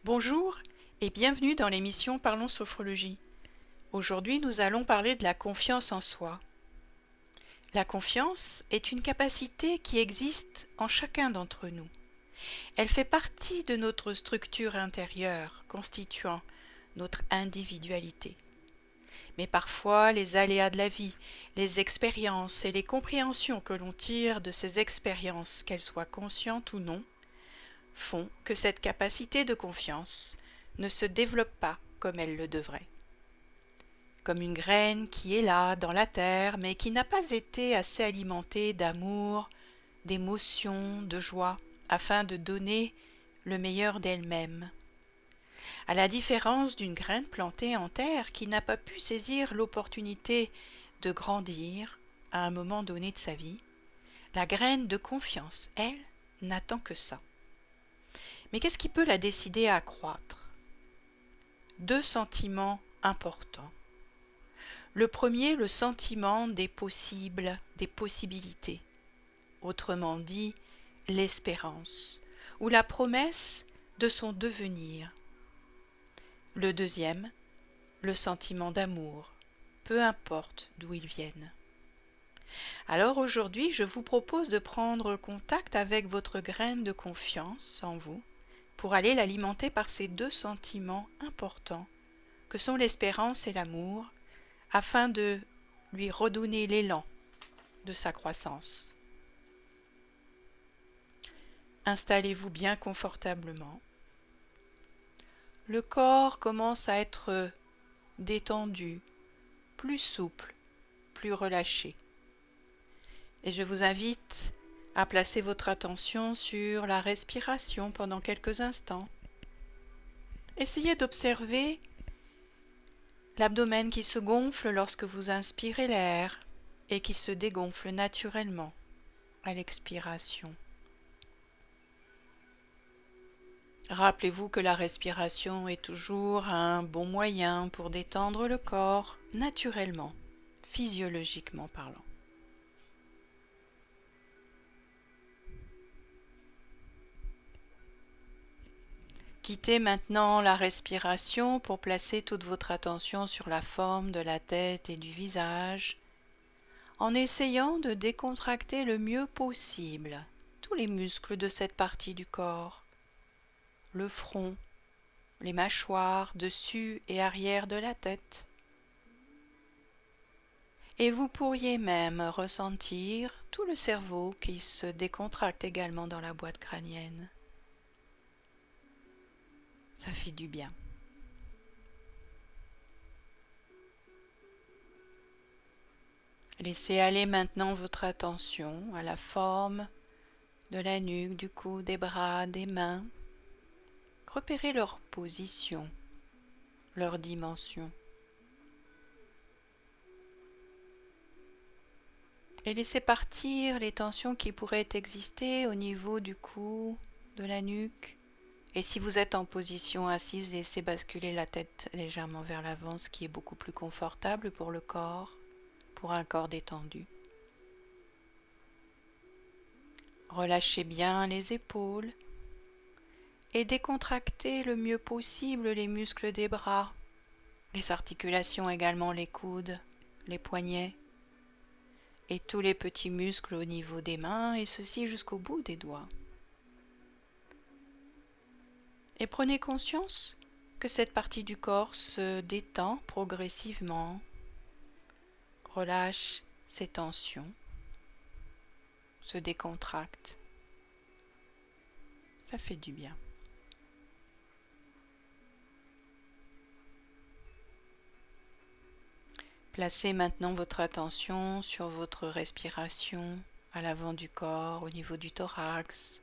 Bonjour et bienvenue dans l'émission Parlons Sophrologie. Aujourd'hui, nous allons parler de la confiance en soi. La confiance est une capacité qui existe en chacun d'entre nous. Elle fait partie de notre structure intérieure, constituant notre individualité. Mais parfois, les aléas de la vie, les expériences et les compréhensions que l'on tire de ces expériences, qu'elles soient conscientes ou non, font que cette capacité de confiance ne se développe pas comme elle le devrait. Comme une graine qui est là, dans la terre, mais qui n'a pas été assez alimentée d'amour, d'émotion, de joie, afin de donner le meilleur d'elle-même. À la différence d'une graine plantée en terre qui n'a pas pu saisir l'opportunité de grandir à un moment donné de sa vie, la graine de confiance, elle, n'attend que ça. Mais qu'est-ce qui peut la décider à croître? Deux sentiments importants. Le premier, le sentiment des possibles, des possibilités. Autrement dit, l'espérance, ou la promesse de son devenir. Le deuxième, le sentiment d'amour, peu importe d'où ils viennent. Alors aujourd'hui, je vous propose de prendre contact avec votre graine de confiance en vous, pour aller l'alimenter par ces deux sentiments importants que sont l'espérance et l'amour, afin de lui redonner l'élan de sa croissance. Installez-vous bien confortablement. Le corps commence à être détendu, plus souple, plus relâché. Et je vous invite à placer votre attention sur la respiration pendant quelques instants. Essayez d'observer l'abdomen qui se gonfle lorsque vous inspirez l'air et qui se dégonfle naturellement à l'expiration. Rappelez-vous que la respiration est toujours un bon moyen pour détendre le corps naturellement, physiologiquement parlant. Quittez maintenant la respiration pour placer toute votre attention sur la forme de la tête et du visage, en essayant de décontracter le mieux possible tous les muscles de cette partie du corps, le front, les mâchoires, dessus et arrière de la tête. Et vous pourriez même ressentir tout le cerveau qui se décontracte également dans la boîte crânienne. Ça fait du bien. Laissez aller maintenant votre attention à la forme de la nuque, du cou, des bras, des mains. Repérez leur position, leur dimension. Et laissez partir les tensions qui pourraient exister au niveau du cou, de la nuque. Et si vous êtes en position assise, laissez basculer la tête légèrement vers l'avant, ce qui est beaucoup plus confortable pour le corps, pour un corps détendu. Relâchez bien les épaules et décontractez le mieux possible les muscles des bras, les articulations également, les coudes, les poignets et tous les petits muscles au niveau des mains, et ceci jusqu'au bout des doigts. Et prenez conscience que cette partie du corps se détend progressivement, relâche ses tensions, se décontracte. Ça fait du bien. Placez maintenant votre attention sur votre respiration à l'avant du corps, au niveau du thorax,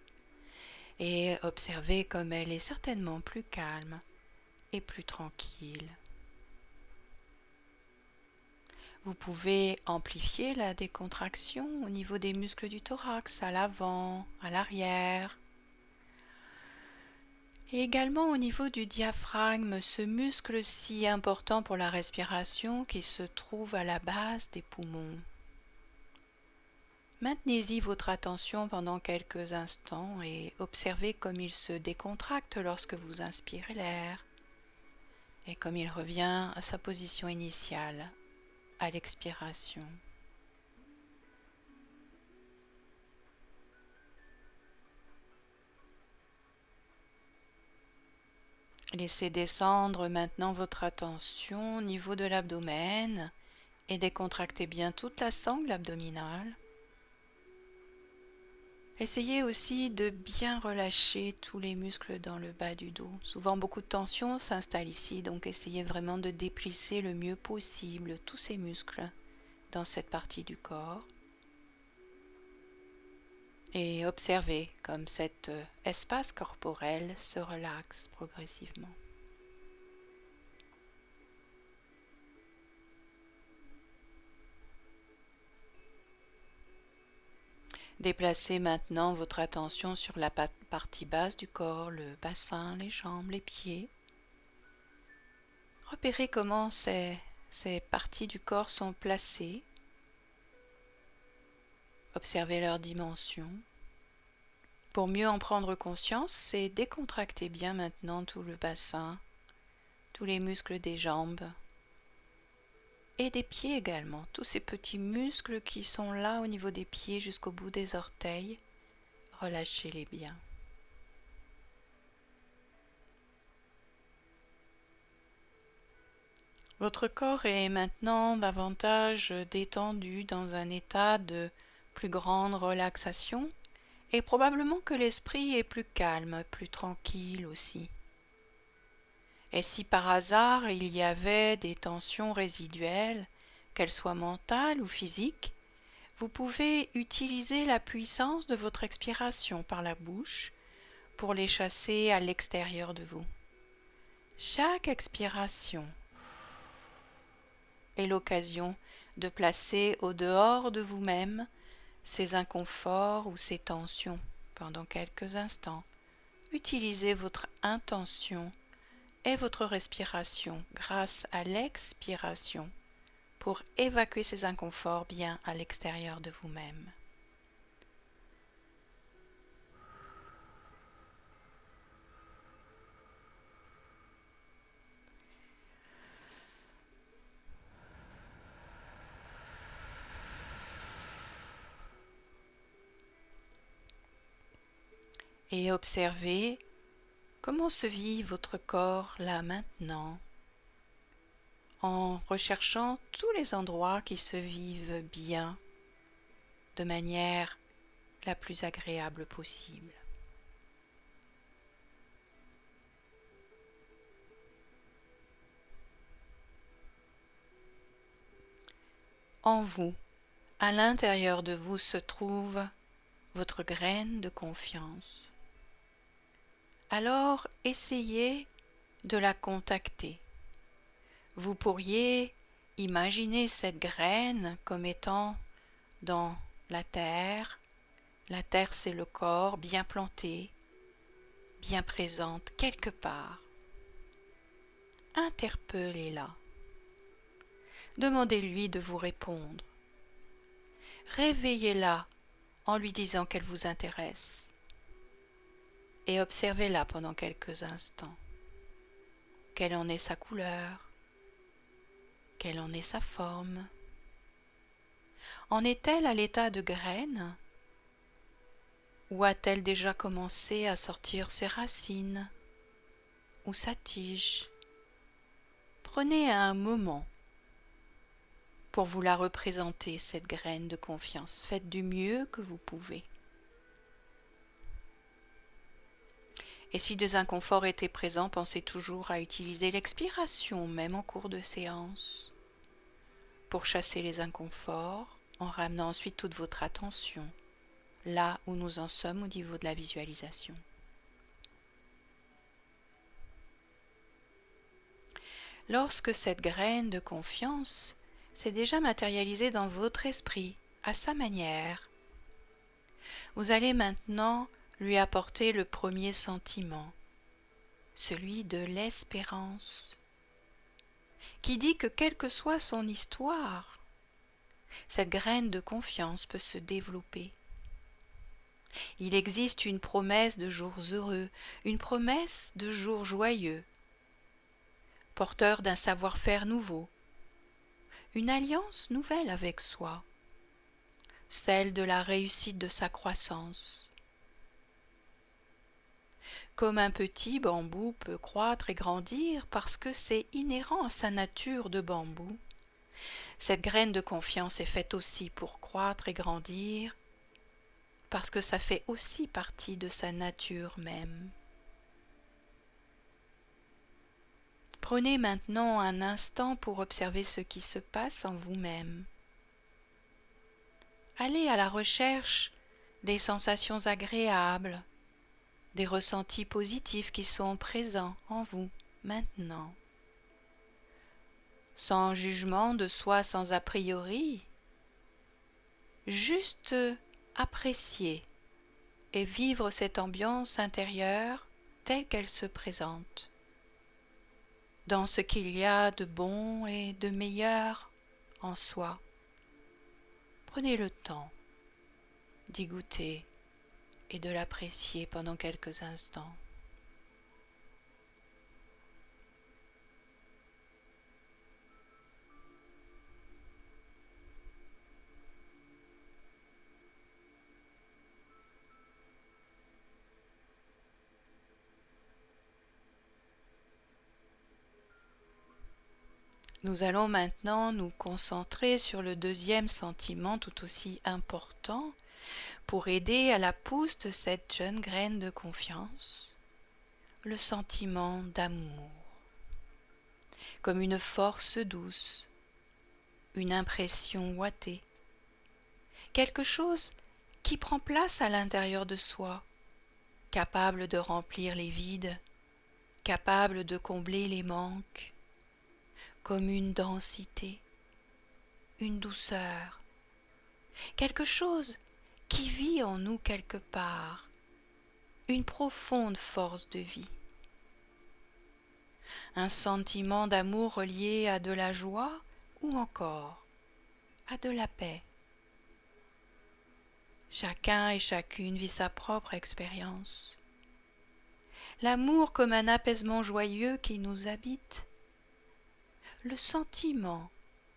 et observez comme elle est certainement plus calme et plus tranquille. Vous pouvez amplifier la décontraction au niveau des muscles du thorax, à l'avant, à l'arrière. Et également au niveau du diaphragme, ce muscle si important pour la respiration qui se trouve à la base des poumons. Maintenez-y votre attention pendant quelques instants et observez comme il se décontracte lorsque vous inspirez l'air et comme il revient à sa position initiale à l'expiration. Laissez descendre maintenant votre attention au niveau de l'abdomen et décontractez bien toute la sangle abdominale. Essayez aussi de bien relâcher tous les muscles dans le bas du dos. Souvent beaucoup de tension s'installe ici, donc essayez vraiment de déplisser le mieux possible tous ces muscles dans cette partie du corps. Et observez comme cet espace corporel se relaxe progressivement. Déplacez maintenant votre attention sur la partie basse du corps, le bassin, les jambes, les pieds. Repérez comment ces parties du corps sont placées. Observez leur dimension. Pour mieux en prendre conscience, c'est décontracter bien maintenant tout le bassin, tous les muscles des jambes et des pieds également. Tous ces petits muscles qui sont là au niveau des pieds jusqu'au bout des orteils, relâchez-les bien. Votre corps est maintenant davantage détendu dans un état de plus grande relaxation et probablement que l'esprit est plus calme, plus tranquille aussi. Et si par hasard il y avait des tensions résiduelles, qu'elles soient mentales ou physiques, vous pouvez utiliser la puissance de votre expiration par la bouche pour les chasser à l'extérieur de vous. Chaque expiration est l'occasion de placer au dehors de vous-même ces inconforts ou ces tensions pendant quelques instants. Utilisez votre intention et votre respiration grâce à l'expiration pour évacuer ces inconforts bien à l'extérieur de vous-même. Et observez comment se vit votre corps là maintenant, en recherchant tous les endroits qui se vivent bien, de manière la plus agréable possible. En vous, à l'intérieur de vous se trouve votre graine de confiance. Alors essayez de la contacter. Vous pourriez imaginer cette graine comme étant dans la terre. La terre, c'est le corps bien planté, bien présente quelque part. Interpellez-la. Demandez-lui de vous répondre. Réveillez-la en lui disant qu'elle vous intéresse. Et observez-la pendant quelques instants. Quelle en est sa couleur? Quelle en est sa forme? En est-elle à l'état de graine? Ou a-t-elle déjà commencé à sortir ses racines ou sa tige? Prenez un moment pour vous la représenter, cette graine de confiance. Faites du mieux que vous pouvez. Et si des inconforts étaient présents, pensez toujours à utiliser l'expiration, même en cours de séance, pour chasser les inconforts, en ramenant ensuite toute votre attention là où nous en sommes au niveau de la visualisation. Lorsque cette graine de confiance s'est déjà matérialisée dans votre esprit, à sa manière, vous allez maintenant lui apporter le premier sentiment, celui de l'espérance, qui dit que quelle que soit son histoire, cette graine de confiance peut se développer. Il existe une promesse de jours heureux, une promesse de jours joyeux, porteur d'un savoir-faire nouveau, une alliance nouvelle avec soi, celle de la réussite de sa croissance. Comme un petit bambou peut croître et grandir parce que c'est inhérent à sa nature de bambou, cette graine de confiance est faite aussi pour croître et grandir parce que ça fait aussi partie de sa nature même. Prenez maintenant un instant pour observer ce qui se passe en vous-même. Allez à la recherche des sensations agréables, des ressentis positifs qui sont présents en vous maintenant. Sans jugement de soi, sans a priori, juste apprécier et vivre cette ambiance intérieure telle qu'elle se présente, dans ce qu'il y a de bon et de meilleur en soi. Prenez le temps d'y goûter et de l'apprécier pendant quelques instants. Nous allons maintenant nous concentrer sur le deuxième sentiment tout aussi important pour aider à la pousse de cette jeune graine de confiance, le sentiment d'amour, comme une force douce, une impression ouatée, quelque chose qui prend place à l'intérieur de soi, capable de remplir les vides, capable de combler les manques, comme une densité, une douceur, quelque chose qui vit en nous quelque part, une profonde force de vie, un sentiment d'amour relié à de la joie ou encore à de la paix. Chacun et chacune vit sa propre expérience. L'amour comme un apaisement joyeux qui nous habite, le sentiment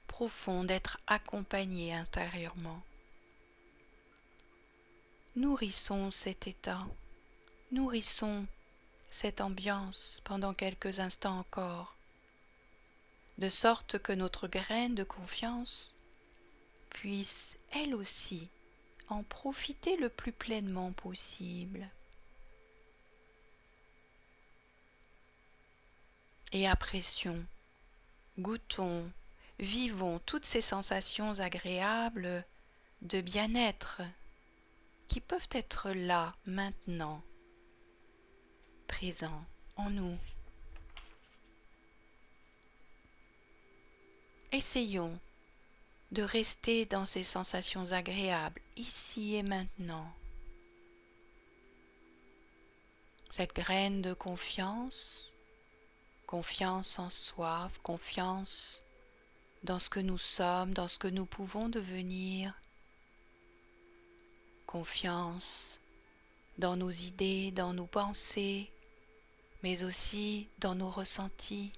profond d'être accompagné intérieurement. Nourrissons cet état, nourrissons cette ambiance pendant quelques instants encore, de sorte que notre graine de confiance puisse, elle aussi, en profiter le plus pleinement possible. Et apprécions, goûtons, vivons toutes ces sensations agréables de bien-être qui peuvent être là, maintenant, présents en nous. Essayons de rester dans ces sensations agréables, ici et maintenant. Cette graine de confiance, confiance en soi, confiance dans ce que nous sommes, dans ce que nous pouvons devenir, confiance dans nos idées, dans nos pensées, mais aussi dans nos ressentis.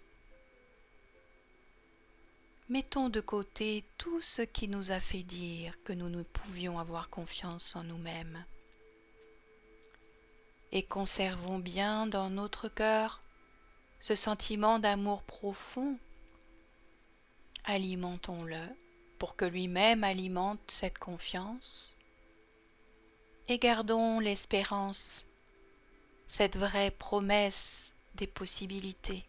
Mettons de côté tout ce qui nous a fait dire que nous ne pouvions avoir confiance en nous-mêmes. Et conservons bien dans notre cœur ce sentiment d'amour profond. Alimentons-le pour que lui-même alimente cette confiance. Et gardons l'espérance, cette vraie promesse des possibilités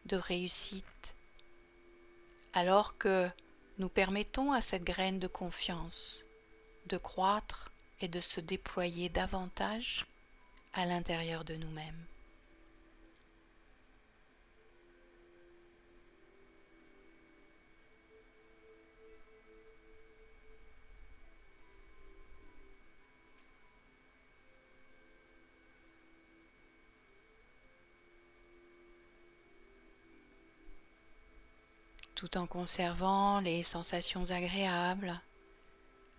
de réussite, alors que nous permettons à cette graine de confiance de croître et de se déployer davantage à l'intérieur de nous-mêmes. tout en conservant les sensations agréables,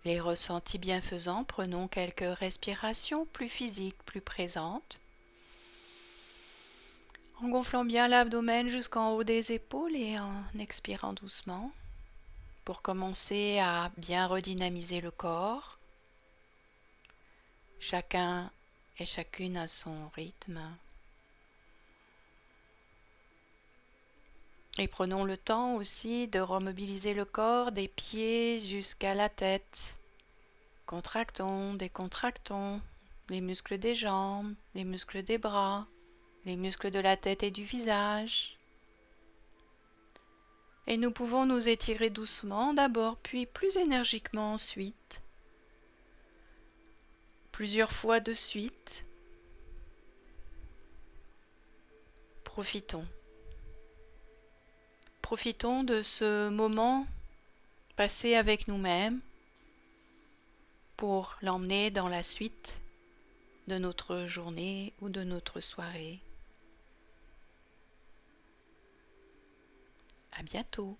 les ressentis bienfaisants. Prenons quelques respirations plus physiques, plus présentes, en gonflant bien l'abdomen jusqu'en haut des épaules et en expirant doucement pour commencer à bien redynamiser le corps. Chacun et chacune à son rythme. Et prenons le temps aussi de remobiliser le corps des pieds jusqu'à la tête. Contractons, décontractons les muscles des jambes, les muscles des bras, les muscles de la tête et du visage. Et nous pouvons nous étirer doucement d'abord, puis plus énergiquement ensuite. Plusieurs fois de suite. Profitons. Profitons de ce moment passé avec nous-mêmes pour l'emmener dans la suite de notre journée ou de notre soirée. À bientôt.